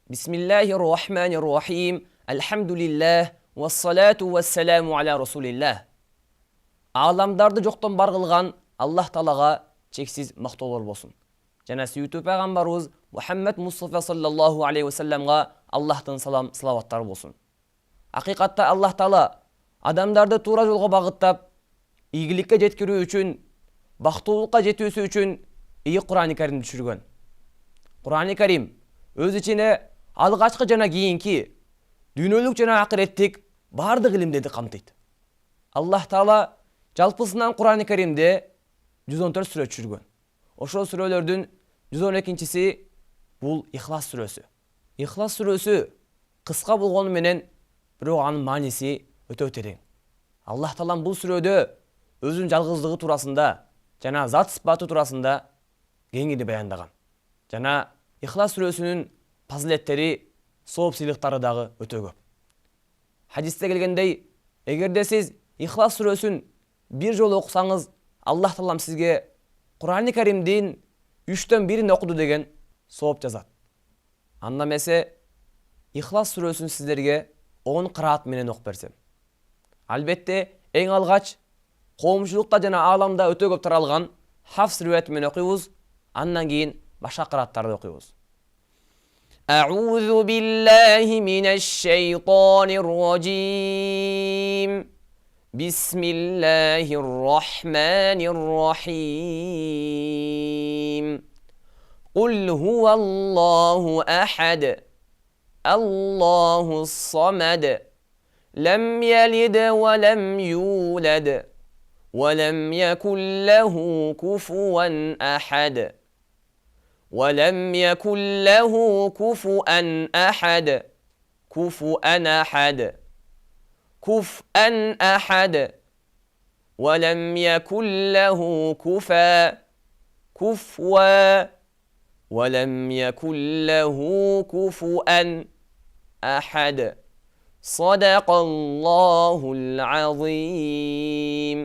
بسم الله الرحمن الرحيم الحمد لله والصلاة والسلام على رسول الله. Ağlamdardı жоқтан бар қылған Аллах Талаға чексіз мақтаулар болсын. Жана сүйіту пайғамбарыбыз Мухаммад Мустафа саллаллаху алейхи вассаламға Аллахтың салам салаваттары болсын. Ақиқатта Аллах Тала адамдарды тура жолға бағыттап, игілікке жеткіру үшін, бақтылыққа жетуісі үшін Құран-ы Кәрімді түшірген. Құран-ы Кәрім өз ішіне алғашқы жана кейінки дүниелік жана ақыреттік бардық илимдерди камтыйт. Аллах Таала жалпысынан Құран-ы Кәрімде 114 сүрө түшүргөн. Ошол сүрөлөрдүн 112-си бул Ихлас сүрөсү. Ихлас сүрөсү кыска болгону менен бирок анын мааниси өтө терең. Аллах Таала бул сүрөдө өзүнүн жалгыздыгы туурасында жана зат сыпаты туурасында кеңири баяндаган. Жана Ихлас сүрөсүнүн фазилеттери, соопсуйлуктары дагы өтө көп. Хадисте келгендей, эгерде сиз Ихлас сүрөсүн бир жолу окусаңыз, Аллах Таалам сизге Құран-ы Кәрімдин 1/3 окуду деген сооп жазат. Анда эмесе Ихлас сүрөсүн сиздерге 10 кыраат менен окуп берсем. Албетте, эң алгач коомчулукта жана ааламда өтө көп таралган Хафс риwayat менен окуйбуз, андан кийин башка кырааттарды окуйбуз. أعوذ بالله من الشيطان الرجيم بسم الله الرحمن الرحيم قل هو الله أحد الله الصمد لم يلد ولم يولد ولم يكن له كفوا أحد ولم يكن له كفوا أحد كفوا أحد كفوا أحد ولم يكن له كفوا كفوا ولم يكن له كفوا أحد صدق الله العظيم.